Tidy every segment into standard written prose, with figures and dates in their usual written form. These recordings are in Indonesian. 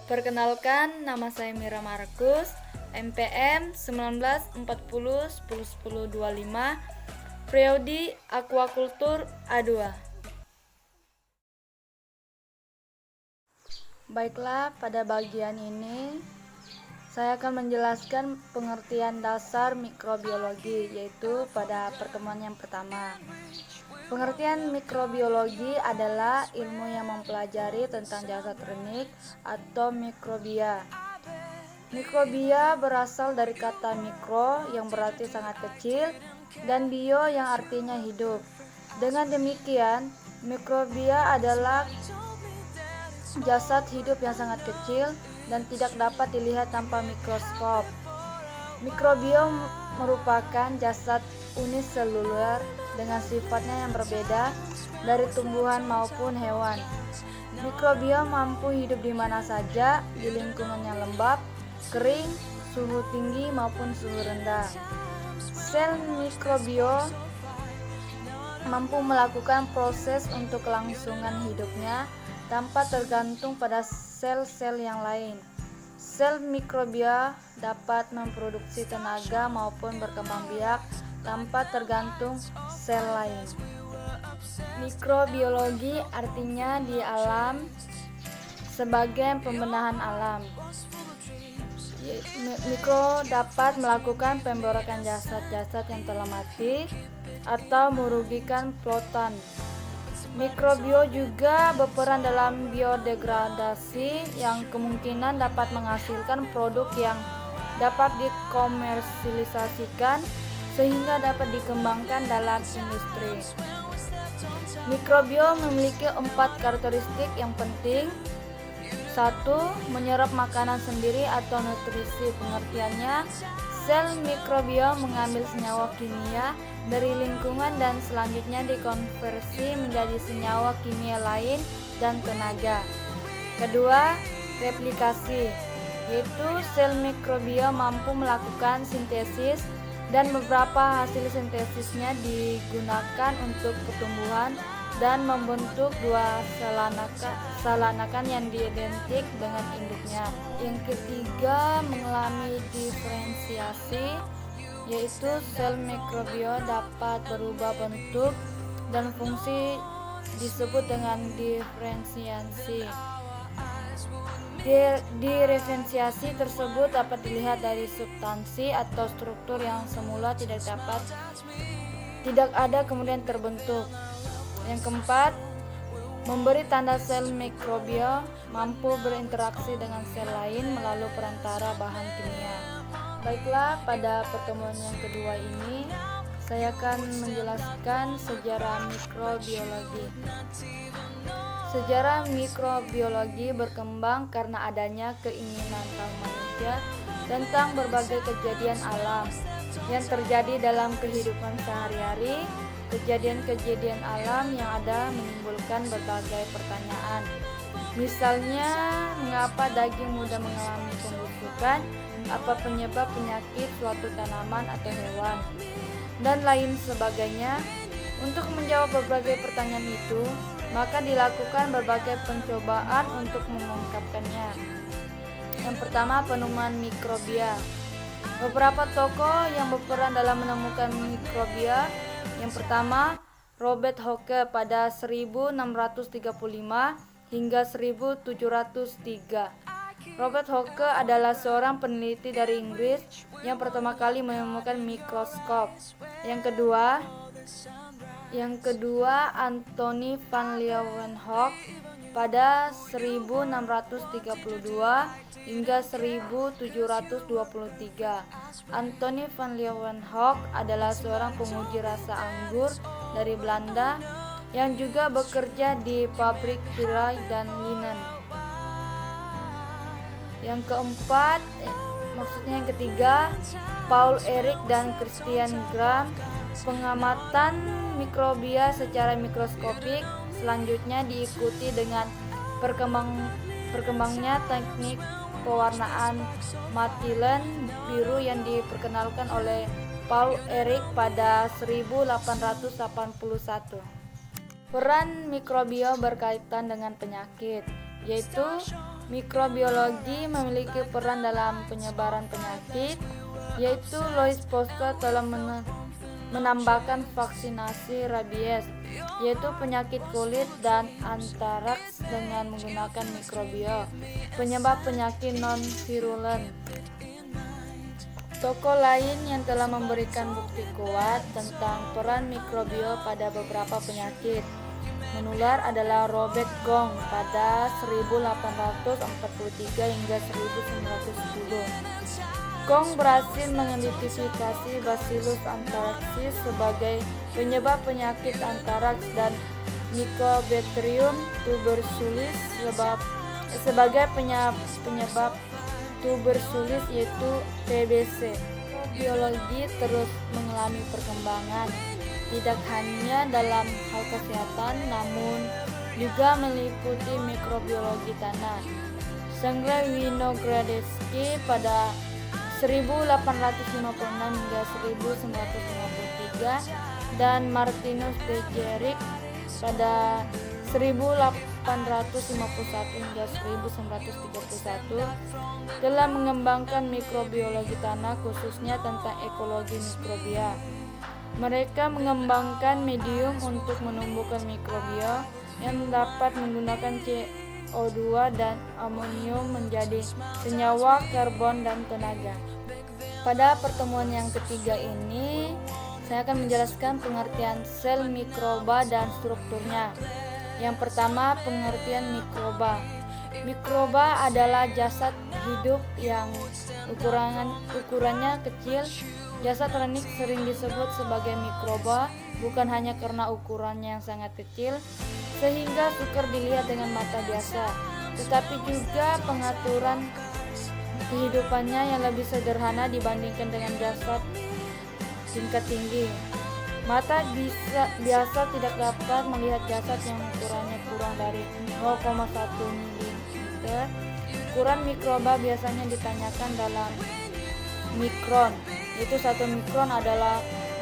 Perkenalkan, nama saya Mira Markus, MPM 1940101025, Prodi Aquaculture A2. Baiklah, pada bagian ini saya akan menjelaskan pengertian dasar mikrobiologi, yaitu pada pertemuan yang pertama. Pengertian mikrobiologi adalah ilmu yang mempelajari tentang jasad renik atau mikrobia. Mikrobia berasal dari kata mikro yang berarti sangat kecil dan bio yang artinya hidup. Dengan demikian, mikrobia adalah jasad hidup yang sangat kecil dan tidak dapat dilihat tanpa mikroskop. Mikrobiom merupakan jasad uniseluler dengan sifatnya yang berbeda dari tumbuhan maupun hewan. Mikrobiom mampu hidup di mana saja, di lingkungan yang lembab, kering, suhu tinggi maupun suhu rendah. Sel mikrobiom mampu melakukan proses untuk kelangsungan hidupnya tanpa tergantung pada sel-sel yang lain. Sel mikrobia dapat memproduksi tenaga maupun berkembang biak tanpa tergantung sel lain. Mikrobiologi artinya di alam sebagai pembenahan alam. Mikro dapat melakukan pemborokan jasad-jasad yang telah mati atau merugikan flotan. Mikrobio juga berperan dalam biodegradasi yang kemungkinan dapat menghasilkan produk yang dapat dikomersialisasikan sehingga dapat dikembangkan dalam industri. Mikrobio memiliki 4 karakteristik yang penting. 1. Menyerap makanan sendiri atau nutrisi. Pengertiannya, sel mikrobio mengambil senyawa kimia dari lingkungan dan selanjutnya dikonversi menjadi senyawa kimia lain dan tenaga. Kedua, replikasi, yaitu sel mikrobio mampu melakukan sintesis dan beberapa hasil sintesisnya digunakan untuk pertumbuhan dan membentuk dua salanakan yang identik dengan induknya. Yang ketiga, mengalami diferensiasi, yaitu sel mikrobio dapat berubah bentuk dan fungsi disebut dengan diferensiasi. Diferensiasi tersebut dapat dilihat dari substansi atau struktur yang semula tidak ada kemudian terbentuk. Yang keempat, memberi tanda sel mikrobio mampu berinteraksi dengan sel lain melalui perantara bahan kimia. Baiklah, pada pertemuan yang kedua ini saya akan menjelaskan sejarah mikrobiologi. Sejarah mikrobiologi berkembang karena adanya keinginan kaum manusia tentang berbagai kejadian alam yang terjadi dalam kehidupan sehari-hari. Kejadian-kejadian alam yang ada menimbulkan berbagai pertanyaan. Misalnya, mengapa daging mudah mengalami pembusukan? Apa penyebab penyakit suatu tanaman atau hewan? Dan lain sebagainya. Untuk menjawab berbagai pertanyaan itu, maka dilakukan berbagai pencobaan untuk mengungkapkannya. Yang pertama, penemuan mikrobia. Beberapa tokoh yang berperan dalam menemukan mikrobia. Yang pertama, Robert Hooke pada 1635 hingga 1703. Robert Hooke adalah seorang peneliti dari Inggris yang pertama kali menemukan mikroskop. Yang kedua, Anthony van Leeuwenhoek pada 1632 hingga 1723. Anthony van Leeuwenhoek adalah seorang penguji rasa anggur dari Belanda yang juga bekerja di pabrik tirai dan linen. Yang ketiga, Paul Ehrlich dan Christian Gram. Pengamatan mikrobia secara mikroskopik selanjutnya diikuti dengan berkembangnya teknik pewarnaan matilen biru yang diperkenalkan oleh Paul Ehrlich pada 1881. Peran mikrobio berkaitan dengan penyakit, yaitu Mikrobiologi memiliki peran dalam penyebaran penyakit, yaitu Louis Pasteur telah menambahkan vaksinasi rabies, yaitu penyakit kulit dan antraks dengan menggunakan mikrobio, penyebab penyakit non-virulen. Tokoh lain yang telah memberikan bukti kuat tentang peran mikrobio pada beberapa penyakit menular adalah Robert Koch pada 1843 hingga 1910. Koch berhasil mengidentifikasi Bacillus anthracis sebagai penyebab penyakit antraks dan Mycobacterium tuberculosis sebagai penyebab tuberculosis, yaitu TBC. Biologi terus mengalami perkembangan, tidak hanya dalam hal kesehatan, namun juga meliputi mikrobiologi tanah. Sangley Winogradski pada 1856 hingga 1953 dan Martinus Beijerinck pada 1851 hingga 1931 telah mengembangkan mikrobiologi tanah, khususnya tentang ekologi mikrobia. Mereka mengembangkan medium untuk menumbuhkan mikrobia yang dapat menggunakan CO2 dan amonium menjadi senyawa karbon dan tenaga. Pada pertemuan yang ketiga ini, saya akan menjelaskan pengertian sel mikroba dan strukturnya. Yang pertama, pengertian mikroba. Mikroba adalah jasad hidup yang ukurannya kecil. Jasad renik sering disebut sebagai mikroba, bukan hanya karena ukurannya yang sangat kecil sehingga sukar dilihat dengan mata biasa, tetapi juga pengaturan kehidupannya yang lebih sederhana dibandingkan dengan jasad tingkat tinggi. Mata biasa tidak dapat melihat jasad yang ukurannya kurang dari 0,1 mm. Ukuran mikroba biasanya ditanyakan dalam mikron, yaitu 1 mikron adalah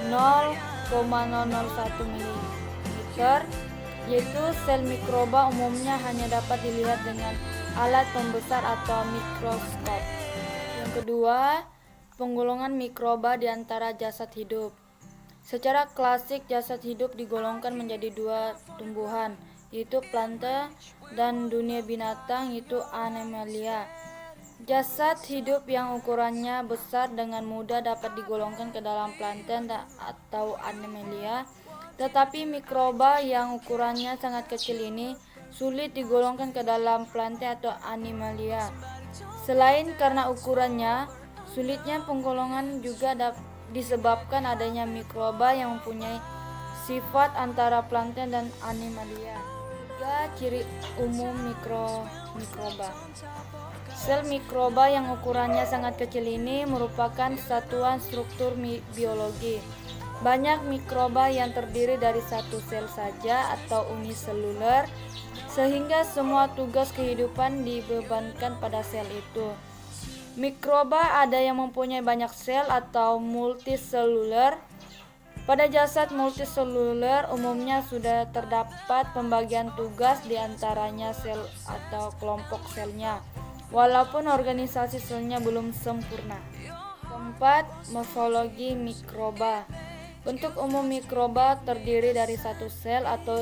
0,001 mm. Yaitu sel mikroba umumnya hanya dapat dilihat dengan alat pembesar atau mikroskop. Yang kedua, penggolongan mikroba di antara jasad hidup. Secara klasik, jasad hidup digolongkan menjadi dua tumbuhan, yaitu planta, dan dunia binatang, yaitu Animalia. Jasad hidup yang ukurannya besar dengan mudah dapat digolongkan ke dalam plankton atau Animalia, tetapi mikroba yang ukurannya sangat kecil ini sulit digolongkan ke dalam plankton atau Animalia. Selain karena ukurannya, sulitnya penggolongan juga disebabkan adanya mikroba yang mempunyai sifat antara plankton dan Animalia. Tiga ciri umum mikroba. Sel mikroba yang ukurannya sangat kecil ini merupakan satuan struktur biologi. Banyak mikroba yang terdiri dari satu sel saja atau uniseluler, sehingga semua tugas kehidupan dibebankan pada sel itu. Mikroba ada yang mempunyai banyak sel atau multiseluler. Pada jasad multiseluler umumnya sudah terdapat pembagian tugas di antaranya sel atau kelompok selnya, walaupun organisasi selnya belum sempurna. Keempat, morfologi mikroba. Bentuk umum mikroba terdiri dari satu sel atau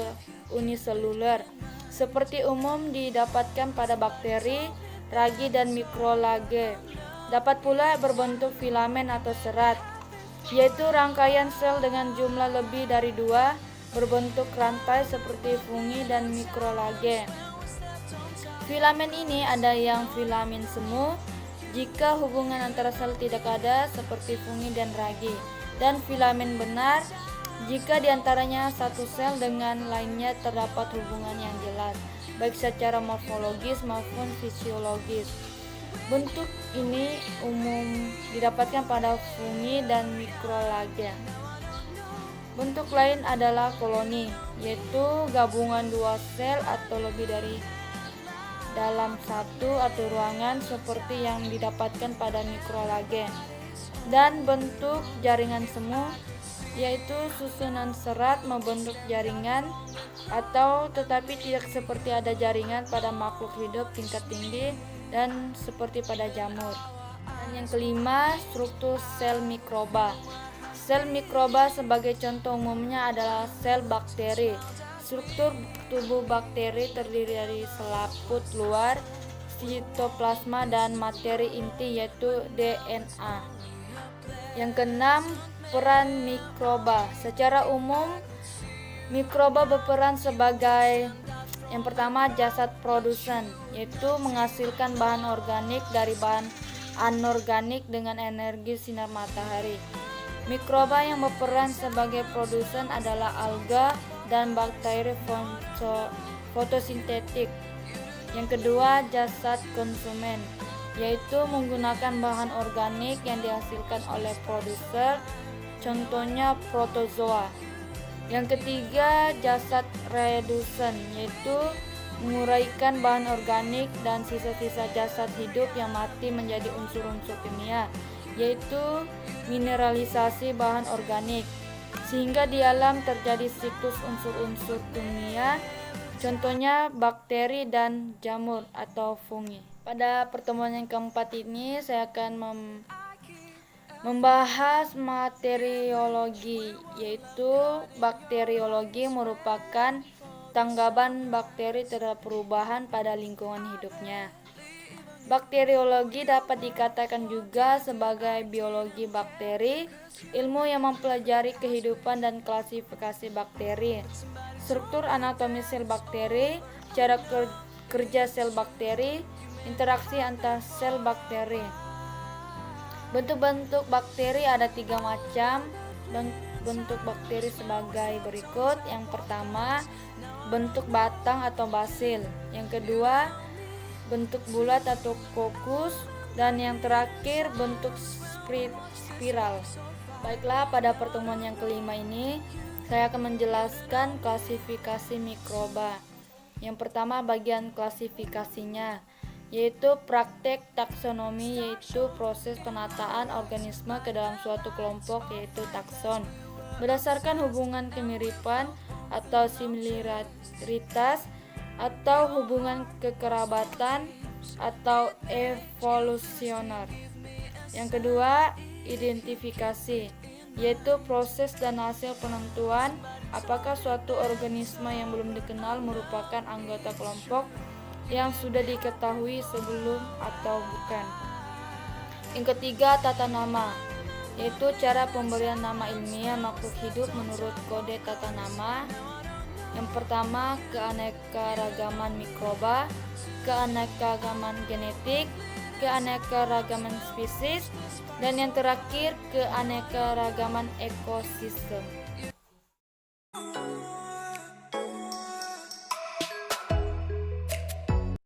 uniseluler, seperti umum didapatkan pada bakteri, ragi, dan mikrolage. Dapat pula berbentuk filamen atau serat, yaitu rangkaian sel dengan jumlah lebih dari 2 berbentuk rantai seperti fungi dan mikrolage. Filamen ini ada yang filamen semu jika hubungan antara sel tidak ada seperti fungi dan ragi, dan filamen benar jika diantaranya satu sel dengan lainnya terdapat hubungan yang jelas, baik secara morfologis maupun fisiologis. Bentuk ini umum didapatkan pada fungi dan mikrolage. Bentuk lain adalah koloni, yaitu gabungan dua sel atau lebih dari dalam satu atau ruangan seperti yang didapatkan pada mikrolage. Dan bentuk jaringan semu yaitu susunan serat membentuk jaringan atau tetapi tidak seperti ada jaringan pada makhluk hidup tingkat tinggi dan seperti pada jamur. Dan yang kelima, struktur sel mikroba. Sel mikroba sebagai contoh umumnya adalah sel bakteri. Struktur tubuh bakteri terdiri dari selaput luar, sitoplasma, dan materi inti yaitu DNA. Yang keenam, peran mikroba. Secara umum, mikroba berperan sebagai yang pertama jasad produsen, yaitu menghasilkan bahan organik dari bahan anorganik dengan energi sinar matahari. Mikroba yang berperan sebagai produsen adalah alga dan bakteri fotosintetik. Yang kedua, jasad konsumen, yaitu menggunakan bahan organik yang dihasilkan oleh produser, contohnya protozoa. Yang ketiga, jasad redusen, yaitu menguraikan bahan organik dan sisa-sisa jasad hidup yang mati menjadi unsur-unsur kimia, yaitu mineralisasi bahan organik, sehingga di alam terjadi siklus unsur-unsur kimia, contohnya bakteri dan jamur atau fungi. Pada pertemuan yang keempat ini saya akan membahas materiologi, yaitu bakteriologi merupakan tanggapan bakteri terhadap perubahan pada lingkungan hidupnya. Bakteriologi dapat dikatakan juga sebagai biologi bakteri, ilmu yang mempelajari kehidupan dan klasifikasi bakteri, struktur anatomi sel bakteri, cara kerja sel bakteri, interaksi antar sel bakteri. Bentuk-bentuk bakteri ada 3 macam. Bentuk bakteri sebagai berikut. Yang pertama, bentuk batang atau basil. Yang kedua, bentuk bulat atau kokus. Dan yang terakhir, bentuk spiral. Baiklah, pada pertemuan yang kelima ini saya akan menjelaskan klasifikasi mikroba. Yang pertama, bagian klasifikasinya, yaitu praktek taksonomi, yaitu proses penataan organisme ke dalam suatu kelompok, yaitu takson, berdasarkan hubungan kemiripan atau similaritas atau hubungan kekerabatan atau evolusioner. Yang kedua, identifikasi, yaitu proses dan hasil penentuan apakah suatu organisme yang belum dikenal merupakan anggota kelompok yang sudah diketahui sebelum atau bukan. Yang ketiga, tata nama, yaitu cara pemberian nama ilmiah makhluk hidup menurut kode tata nama. Yang pertama, keanekaragaman mikroba, keanekaragaman genetik, keanekaragaman spesies, dan yang terakhir, keanekaragaman ekosistem.